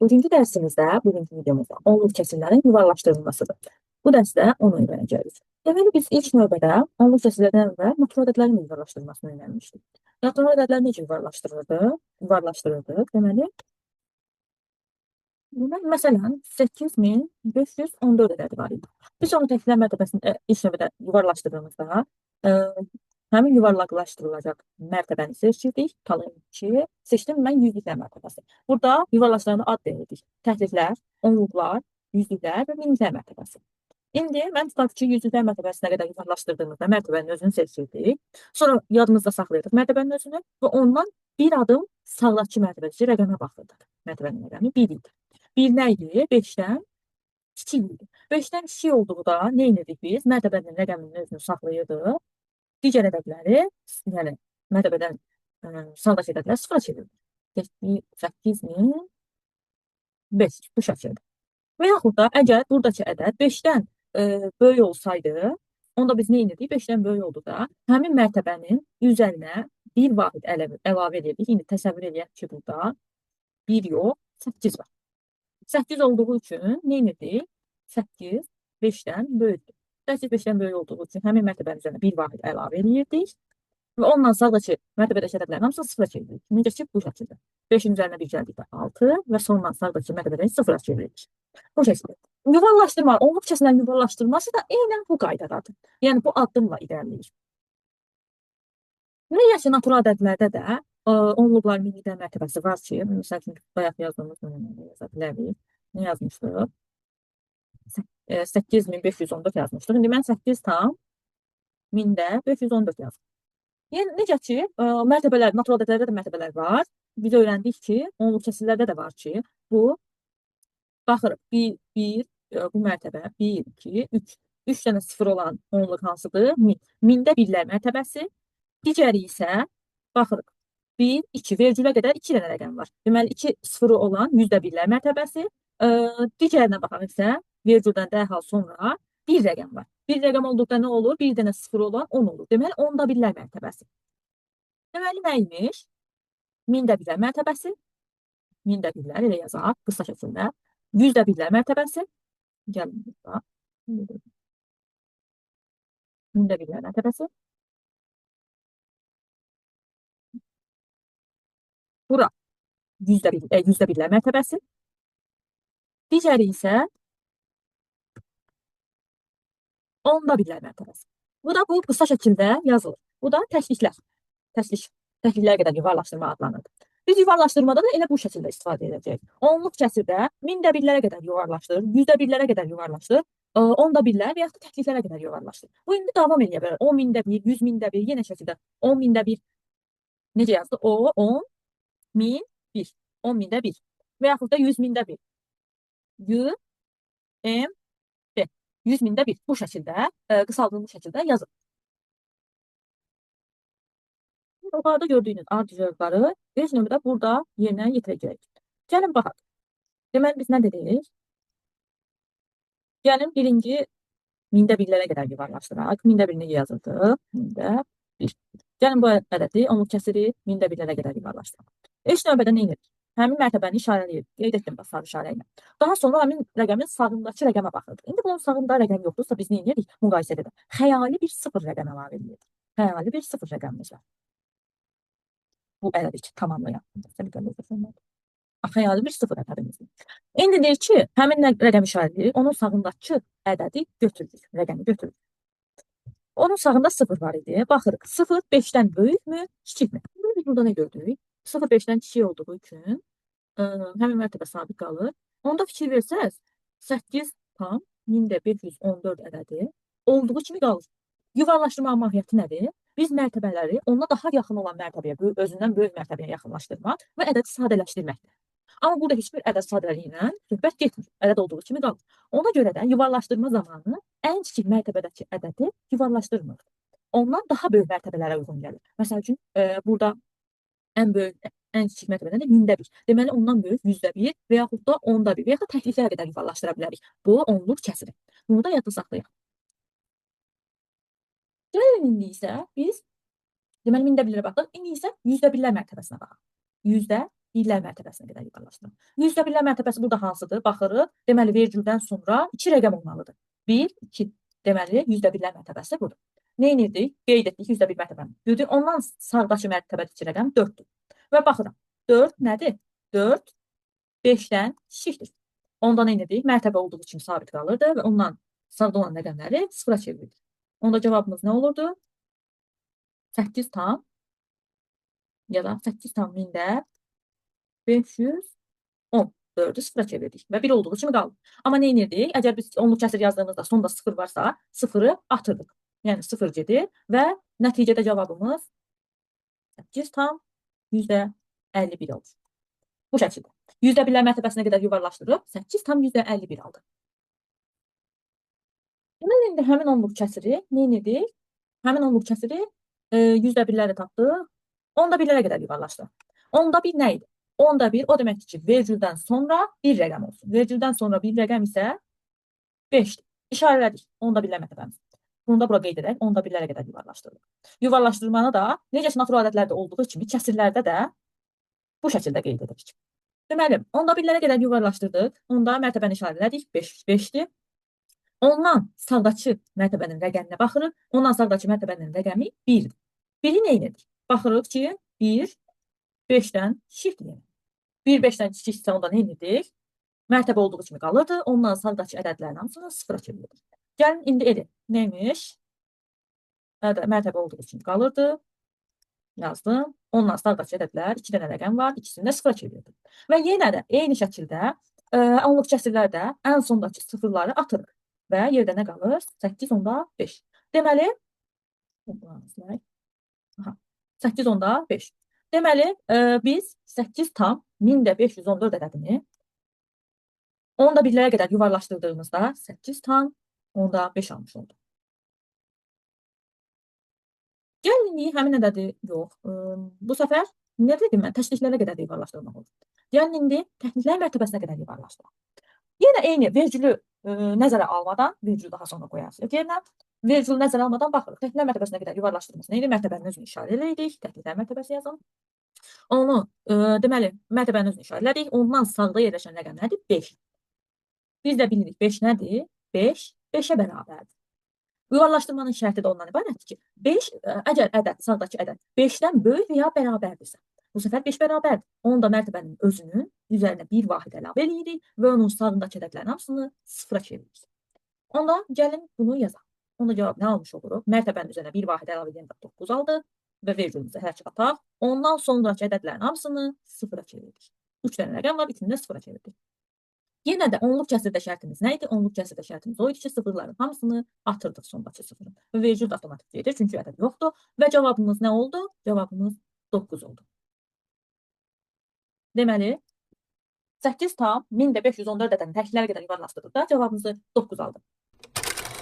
Bugünkü dərsimizdə, bugünkü videomuzda onluq kəsrlərin yuvarlaşdırılmasıdır. Bu dərsdə onu öyrənəcəyik. Deməli, biz ilk növbədə onluq kəsrlərdən və natural ədədlərin yuvarlaşdırılmasını öyrənmişdik. Natural ədədlər necə yuvarlaşdırırdıq? Məsələn, 8514 ədədi var idi. Biz onu təkrar mərtəbəsində ilk növbədə yuvarlaşdırdığımızda həmin yuvarlaqlaşdırılacaq mərtəbəni seçirdik. Talon 2. Seçdim mən yüzlüklər mərtəbəsi. Burada yuvarlaşdırılan ad deyirik. Təhlillər, onluqlar, yüzlüklər və minliklər mərtəbəsi. İndi mən tutaq ki, yüzlüklər mərtəbəsinə qədər yuvarlaşdırdığımızda mərtəbənin özünü seçirdik. Sonra yadımızda saxlayırdıq mərtəbənin özünü və ondan bir adım sağdakı mərtəbəsi rəqəmə baxırdıq. Mərtəbənin rəqəmi 1 idi. 1 nə idi? 5-dən kiçik idi. 5-dən kiçik olduğunda nə edirdik biz? Mərtəbənin rəqəminin özünü saxlayırdıq. Digər ədədləri, yəni mərtəbədən sağdakı ədədləri sıfıra çevirdik. 8500 bu şəkildə. Və yaxud da əgər buradakı ədəd 5-dən böyük olsaydı, onda biz nə edirdik? 5-dən böyük olduqda həmin mərtəbənin üzərinə bir vahid əlavə edirdik. İndi təsəvvür edək ki, burada 1 yox, 8 var. 8 olduğu üçün nə edirdik? 8 5-dən böyükdür. 8 5-dən böyük olduğu üçün həmin mərtəbənin üzərinə bir vahid əlavə edirdik. Və ondan sağdakı mərtəbədəki ədədlərin hamısını sıfıra çeviririk. Necə ki, bu şəkildə. 5-in üzərinə bir gəldikdə 6 və sondan sağdakı mərtəbədəki sıfıra çeviririk. Bu şəkildə. Yuvarlaşdırma, onluq kəsrlərin yuvarlaşdırılması da eynən bu qaydadadır. Yəni, bu addımla irəliləyir. Müəyyən ki, natural ədədlərdə də onluqlar, minliklər mərtəbəsi var ki, məsəl üçün, bayaq yazdığımız yaza bilərik. Nə yazmışdıq? 8514 yazmışdıq. İndi mən 8 tam 1000-də 514 yazdım. Yəni, necə ki, mərtəbələr, natural ədədlərdə də mərtəbələr var. Biz öyrəndik ki, onluq kəsrlərdə də var ki, bu, baxırıq, bu mərtəbə, 1, 2, 3. 3 dənə sıfır olan onluq hansıdır? 1000. 1000-də birlər mərtəbəsi. Digəri isə, baxırıq, 1, 2, vergülə qədər 2 dənə rəqəm var. Deməli, 2 sıfırı olan 100-də birlər mərtəbəsi. Digərinə baxaq isə, vergüldən dərhal sonra 1 rəqəm var. 1 rəqəm olduqda nə olur? 1 dənə sıfır olan 10 olur. Deməli, 10-da birlər mərtəbəsi. Deməli, nə imiş? 1000-də birlər mərtəbəsi. 1000-də birlər, elə yazaq, qısa şəkildə. 100-də birlər mərtəbəsi. Gəlin burada. 1000-də birlər mərtəbəsi. Bura 100-də birlər mərtəbəsi. Digəri isə 10-da birlər mərtəbəsi. Bu da bu qısa şəkildə yazılır. Bu da təkliklər. Təkliklər qədər yuvarlaşdırma adlanır. Biz yuvarlaşdırmada da elə bu şəkildə istifadə edəcəyik. Onluq kəsirdə 1000-də birlərə qədər yuvarlaşdır, 100-də birlərə qədər yuvarlaşdır, 10-da birlər və yaxud da təkliklərə qədər yuvarlaşdır. Bu indi davam edə bilər. 10.000-də 1, 100.000-də 1, yenə şəkildə 10.000-də 1. Necə yazdı? O, 10, 1000, 1. 10.000-də 1. Və yaxud da 100.000-də 1. 100, M, 100.000-də 1. Bu şəkildə, qısaldılmış şəkildə yazılır. Yuxarıda gördüyünüz ardıcıqları ilk növbədə burada yerinə yetirəcəyik. Gəlin, baxaq. Deməli, biz nə dedik? Gəlin, birinci 1000-də birlərə qədər yuvarlaşdıraq. 1000-də birini yazırdıq. 1000-də 1. Gəlin, bu ədədi, onluq kəsiri 1000-də birlərə qədər yuvarlaşdıraq. İlk növbədə nə edirik? Həmin mərtəbəni işarələyir. Qeyd etdim bax, sarı işarə ilə. Daha sonra həmin rəqəmin sağındakı rəqəmə baxırdıq. İndi bunun sağında rəqəm yoxdursa, biz nə edirik? Müqayisə edək. Xəyali bir 0 rəqəm əlavə edirik. Xəyali bir 0 rəqəmimiz var. Bu ədədi ki, tamamlayan. Xəyali bir 0 ədədimiz var. İndi deyir ki, həmin rəqəm işarələyir, onun sağındakı ədədi götürürük, rəqəmi götürürük. Onun sağında 0 var idi. Baxırıq, 0 5-dən böyükmü, kiçikmi? Biz burada nə gördük? 0 5-dən kiçik olduğu üçün həmin mərtəbə sabit qalır. Onda fikir versəz, 8 tam 1000-də 514 ədədi olduğu kimi qalır. Yuvarlaşdırma mahiyyəti nədir? Biz mərtəbələri ona daha yaxın olan mərtəbəyə, özündən böyük mərtəbəyə yaxınlaşdırmaq və ədədi sadələşdirməkdir. Amma burada heç bir ədəd sadəliyi ilə söhbət getmir. Ədəd olduğu kimi qalır. Ona görə də yuvarlaşdırma zamanı ən kiçik mərtəbədəki ədədi yuvarlaşdırmır. Ondan daha böyük mərtəbələrə uyğun gəlir. Məsəl üçün, burada ən böyük, ən kiçik mərtəbədən də 1000-də 1. Deməli, ondan böyük 100-də 1 və yaxud da 10-da 1 və yaxud da təkliklərə qədər yuvarlaşdıra bilərik. Bu, onluq kəsiri. Bunu da yadda saxlayaq. Gəlin, indi isə biz, deməli, 1000-də 1-lərə baxdıq. İndi isə 100-də 1-lər mərtəbəsinə baxaq. 100-də birlər mərtəbəsinə qədər yuvarlaşdırın. Yüzdə birlər mərtəbəsi burada hansıdır? Baxırıq. Deməli, vergüldən sonra 2 rəqəm olmalıdır. 1, 2. Deməli, yüzdə birlər mərtəbəsi budur. Nə edirdik? Qeyd etdik yüzdə bir mərtəbəni. Gördük, ondan sağdakı mərtəbədəki rəqəm 4-dür. Və baxıram. 4 nədir? 4 5-dən kiçikdir. Onda nə edirdik? Mərtəbə olduğu üçün sabit qalırdı və ondan sağda olan rəqəmləri sıfıra çevirirdik. Onda cavabımız nə olurdu? 8 tam ya da 8 tam 1000-də 510. 4-ü sıfıra çevirdik və 1 olduğu kimi qaldı. Amma nə edirdik? Əgər biz onluq kəsir yazdığımızda sonda 0 varsa, 0-ı atırdıq. Yəni 0 gedir və nəticədə cavabımız 8 tam %51 olur. Bu şəkildə. Yüzdə birlər mərtəbəsinə qədər yuvarlaşdırıb 8 tam %51 aldı. Deməli, indi həmin onluq kəsiri nə edirdik? Həmin onluq kəsiri yüzdə birləri tapdıq. Onda birlərə qədər yuvarlaşdı. Onda bir nə idi? Onda bir o deməkdir ki, vergüldən sonra bir rəqəm olsun. Vergüldən sonra bir rəqəm isə 5-dir. İşarələdik. Onda birlər mərtəbəmiz. Bunu da bura qeyd edək. Onda birlərə qədər yuvarlaşdırılır. Yuvarlaşdırmanı da necə natural ədədlərdə olduğu kimi kəsirlərdə də bu şəkildə qeyd edirik. Deməli, onda birlərə qədər yuvarlaşdırdıq. Onda mərtəbəni işarələdik. 5-dir. Ondan sağdakı mərtəbənin rəqəminə baxırıq. Ondan sağdakı mərtəbənin rəqəmi 1-dir. 1-i nə edirik? Baxırıq ki, 1 5-dən kiçikdir. 1 5-dən kiçiksə onda nə edirik? Mərtəbə olduğu kimi qalırdı. Ondan sağdakı ədədlərin hamısını sıfıra çeviririk. Gəlin indi edin. Neymiş? Mərtəbə olduğu kimi qalırdı. Yazdım. Ondan sağdakı ədədlər 2 dənə rəqəm var. İkisini də sıfıra çevirdim. Və yenə də eyni şəkildə onluq kəsirlərdə ən sondakı sıfırları atırıq. Və yerdə nə qalır? 8/5. Deməli, 8/5. Deməli, biz 8 tam 1000-də 514 ədədini onda birlərə qədər yuvarlaşdırdığımızda 8 tam 10-da 5 almış oldu. Gəlin indi həmin ədədi yox. Bu səfər nə dedim mən? Təşliklərə qədər də yuvarlaşdırmaq olur. Gəlin indi təkliklər mərtəbəsinə qədər yuvarlaşdıraq. Yenə eyni vergülü nəzərə almadan, vergülü daha sonra qoyarsınız yerinə. Vergülü nəzərə almadan baxırıq. Təkliklər mərtəbəsinə qədər yuvarlaşdırmamız nə idi? Mərtəbənin özünü işarə eləyirik. Təkliklər mərtəbəsi yazın. Onu deməli mərtəbənin özünü işarə elədik. Ondan sağda yerləşən rəqəm nədir? 5. Biz də bilirik 5 nədir? 5 5-ə bərabərdir. Yuvarlaşdırmanın şərti də ondan ibarətdir ki, 5 əgər ədəd, sağdakı ədəd 5-dən böyük və ya bərabərdirsə, bu səfər 5 bərabərdir. Onda mərtəbənin özünün üzərinə bir vahid əlavə edirik və onun sağındakı ədədlərin hamısını sıfıra çeviririk. Onda gəlin bunu yazaq. Onda cavab nə almış oluruq? Mərtəbənin üzərinə bir vahid əlavə edəndə 9 aldı və vergülümüzü hələ ki ataq. Ondan sonraki ədədlərin hamısını sıfıra çeviririk. 3 dənə rəqəm var, ikisini də sıfıra çevirdik. Yenə də onluq kəsirdə şərtimiz nə idi? Onluq kəsirdə şərtimiz o idi ki, sıfırların hamısını atırdıq sondakı sıfırın. Və vergül də avtomatik gedir, çünki ədəd yoxdur. Və cavabımız nə oldu? Cavabımız 9 oldu. Deməli, 8 tam 1000-də 514 ədədini təkliklərə qədər yuvarlaşdırdıqda cavabımızı 9 aldı.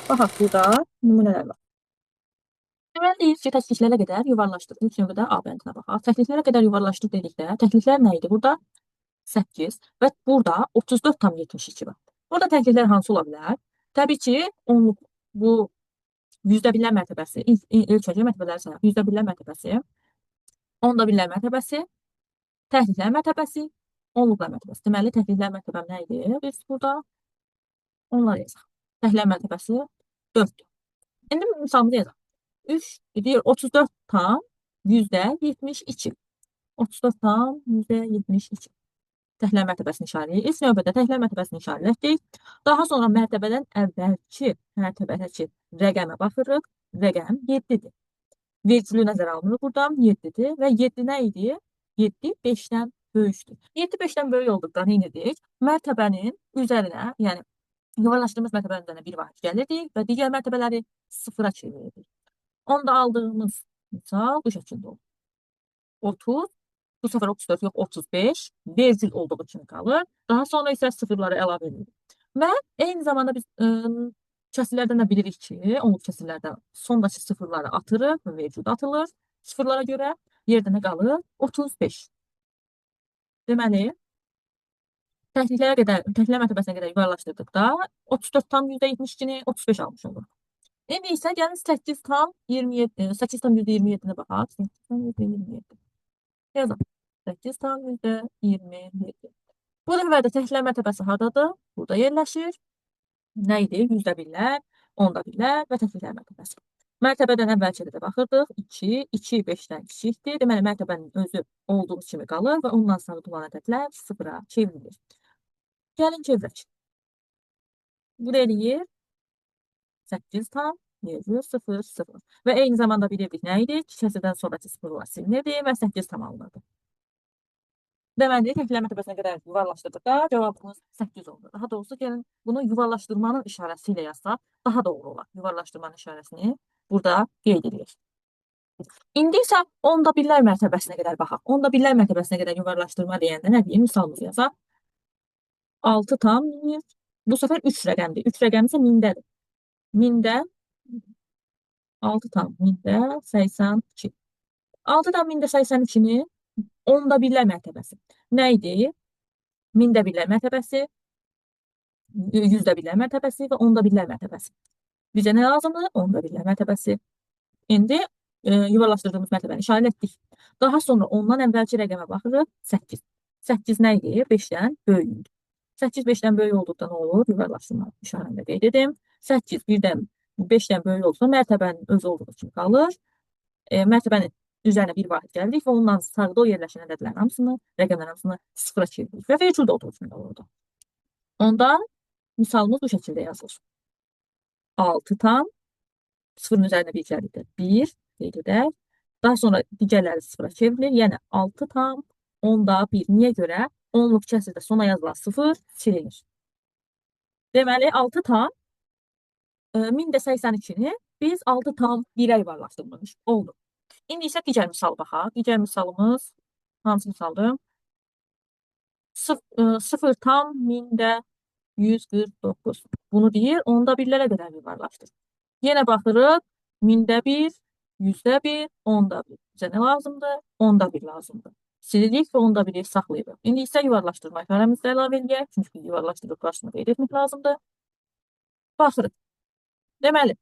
Baxaq, burada nümunələr var. Deməli, deyir ki, təkliklərə qədər yuvarlaşdırdık. İlk növbədə A bəndinə baxaq. Təkliklərə qədər yuvarlaşdıq dedikdə, təkliklər nə idi burada? 8 və burada 34,72 var. Burada təkliklər hansı ola bilər? Təbii ki, onluq bu yüzdə birlər mərtəbəsi, ilk öncə mərtəbələri sayaq. Yüzdə birlər mərtəbəsi, onda birlər mərtəbəsi, təkliklər mərtəbəsi, onluqlar mərtəbəsi. Deməli, təkliklər mərtəbəm nə idi? Biz burada onları yazaq. Təkliklər mərtəbəsi 4-dür. İndi misalımızı yazaq. 34 tam %72. 34 tam %72. Təkliklər mərtəbəsini işarələyik. İlk növbədə təkliklər mərtəbəsini işarələdik. Daha sonra mərtəbədən əvvəlki mərtəbədəki rəqəmə baxırıq. Rəqəm 7-dir. Vergülü nəzərə alınır buradan 7-dir və 7 nə idi? 7 5-dən böyükdür. 7 5-dən böyük olduqda nə edirik? Mərtəbənin üzərinə, yəni yuvarlaşdığımız mərtəbənin üzərinə bir vahid gəlirdik və digər mərtəbələri sıfıra çevirirdik. Onda aldığımız misal bu şəkildə olur. 30, bu səfər 34 yox 35 vergül olduğu kimi qalır. Daha sonra isə sıfırları əlavə edirik. Və eyni zamanda biz kəsirlərdən də bilirik ki, onluq kəsirlərdə sondakı sıfırları atırıq və vergül atılır. Sıfırlara görə yerdə nə qalır? 35. Deməli, təkliklər mərtəbəsinə qədər yuvarlaşdırdıqda 34 tam %72-ni 35 almış olur. İndi isə gəlin 8 tam %27-nə baxaq. 8 tam %27. Yazaq. 8 tam %27. Bu dəfədə təklər mərtəbəsi hardadır? Burada yerləşir. Nə idi? Yüzdə birlər, onda birlər və təkliklər mərtəbəsi. Mərtəbədən əvvəlcədə də baxırdıq. 2, 2 5-dən kiçikdir. Deməli, mərtəbənin özü olduğu kimi qalır və ondan sonra tutulan ədədlər sıfıra çevrilir. Gəlin çevirək. Bu da eləyir 8 tam 0, 0. Və eyni zamanda bilirdik nə idi? Kəsirdən sonraki sıfırlar silinirdi və 8 tam alınırdı. Deməli, təkliklər mərtəbəsinə qədər yuvarlaşdırdıqda cavabımız 8 oldu. Daha doğrusu, gəlin bunu yuvarlaşdırmanın işarəsi ilə yazsaq, daha doğru olar. Yuvarlaşdırmanın işarəsini burada qeyd edirik. İndi isə onda birlər mərtəbəsinə qədər baxaq. Onda birlər mərtəbəsinə qədər yuvarlaşdırma deyəndə nə deyim? Misalımızı yazaq. 6 tam 100. Bu səfər 3 rəqəmdir. 3 rəqəm isə mindədir. Mində 6 tam mində 82. 6 tam mində 82-ni onda birlər mərtəbəsi. Nə idi? Mində birlər mərtəbəsi, yüzdə birlər mərtəbəsi və onda birlər mərtəbəsi. Bizə nə lazımdır? Onda birlər mərtəbəsi. İndi yuvarlaşdırdığımız mərtəbəni işarə etdik. Daha sonra ondan əvvəlki rəqəmə baxırıq. 8. 8 nə idi? 5-dən böyükdür. 8 5-dən böyük olduqda nə olur? Yuvarlaşdırma işarəni qeyd edim. 8 1-dən 5-dən böyük olsa mərtəbənin özü olduğu kimi qalır. Mərtəbənin üzərinə bir vahid gəldik və ondan sağda o yerləşən ədədlərin hamısını, rəqəmlərin hamısını sıfıra çeviririk və vergüldə olduğu kimi qalır. Onda misalımız bu şəkildə yazılır. 6 tam, sıfırın üzərində bir gəlirdir. 1 qeyd edək. Daha sonra digərləri sıfıra çevrilir. Yəni 6 tam, onda 1. Niyə görə? Onluq kəsirdə sona yazılan sıfır silinir. Deməli, 6 tam 1082-ni biz 6 tam 1-ə yuvarlaşdırmış oldu. İndi isə digər misal baxaq. Digər misalımız hansı misaldır? 0 tam 1149. Bunu deyir, onda birlərə qədər yuvarlaşdır. Yenə baxırıq. Mində 1, yüzdə 1, onda 1. Bizə nə lazımdır? Onda 1 lazımdır. Silirik və onda 1-i saxlayırıq. İndi isə yuvarlaşdırma işarəmizdə əlavə edək. Çünki yuvarlaşdırıb qarşısını qeyd etmək lazımdır. Baxırıq. Deməli,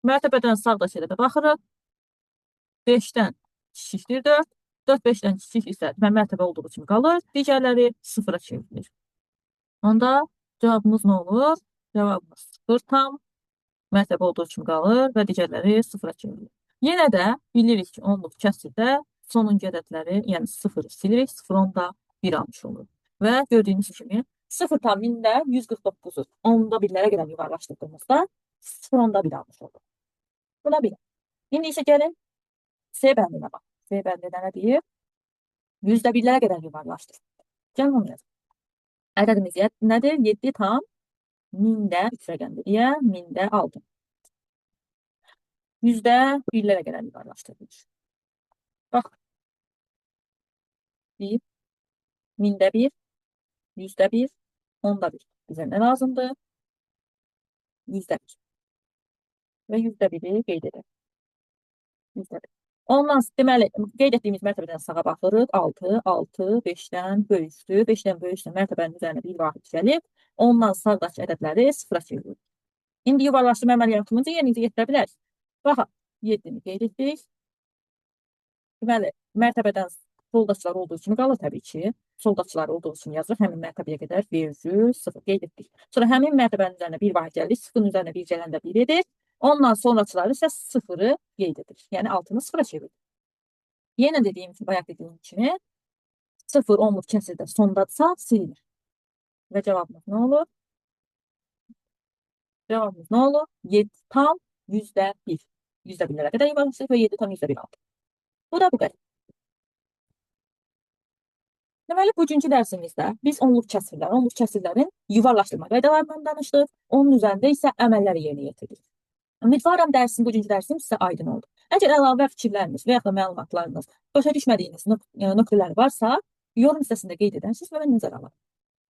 mərtəbədən sağdakı ədədə baxırıq. 5-dən kiçikdir 4. 4 5-dən kiçik isə mərtəbə olduğu kimi qalır. Digərləri sıfıra çevrilir. Onda cavabımız nə olur? Cavabımız 0 tam mərtəbə olduğu kimi qalır və digərləri sıfıra çevrilir. Yenə də bilirik ki, onluq kəsirdə sonuncu ədədləri, yəni 0-ı silirik, 0 onda 1 almış olur. Və gördüyünüz kimi 0 tam 1000-də 149-u onda birlərə qədər yuvarlaşdırdığımızda 0 onda 1 almış olur. Buna bir. İndi isə gəlin C bəndinə bax. C bəndində nə deyir? Yüzdə birlərə qədər yuvarlaşdır. Gəlin onu yazın. Ədədimiz nədir? 7 tam 1000-də 3 rəqəmdir deyə 1000-də 6. Yüzdə birlərə qədər yuvarlaşdırılır. Bax. 1, 1000-də 1, yüzdə 1, onda 1. Bizə nə lazımdır? Yüzdə 1. Və yüzdə 1-i qeyd edək. Yüzdə 1. Ondan deməli, qeyd etdiyimiz mərtəbədən sağa baxırıq. 6, 6, 5-dən böyükdür. 5-dən böyüksə mərtəbənin üzərinə bir vahid gəlib. Ondan sağdakı ədədləri sıfıra çeviririk. İndi yuvarlaşdırma əməliyyatımızı yerinə yetirə bilərik. Baxaq, 7-ni qeyd etdik. Deməli, mərtəbədən soldakılar olduğu kimi qalır təbii ki. Soldakılar olduğu kimi yazırıq. Həmin mərtəbəyə qədər vergül 0 qeyd etdik. Sonra həmin mərtəbənin üzərinə bir vahid gəldik. 0-ın üzərinə bir gələndə 1 edir. Ondan sonraçıları isə 0-ı qeyd edir. Yəni 6-nı 0-a çevirir. Yenə dediyim kimi, bayaq dediyim kimi 0 onluq kəsirdə sondadsa silinir. Və cavabımız nə olur? Cavabımız nə olur? 7 tam yüzdə 1. Yüzdə birlərə qədər yuvarlaşdırır və 7 tam yüzdə 1 aldı. Bu da bu qədər. Deməli, bugünkü dərsimizdə biz onluq kəsirlərin yuvarlaşdırma qaydalarından danışdıq. Onun üzərində isə əməlləri yerinə yetirdik. Ümidvaram bugünkü dərsim sizə aydın oldu. Əgər əlavə fikirləriniz və ya da məlumatlarınız, başa düşmədiyiniz nöqtələr varsa, yorum hissəsində qeyd edərsiniz və mən nəzərə alarım.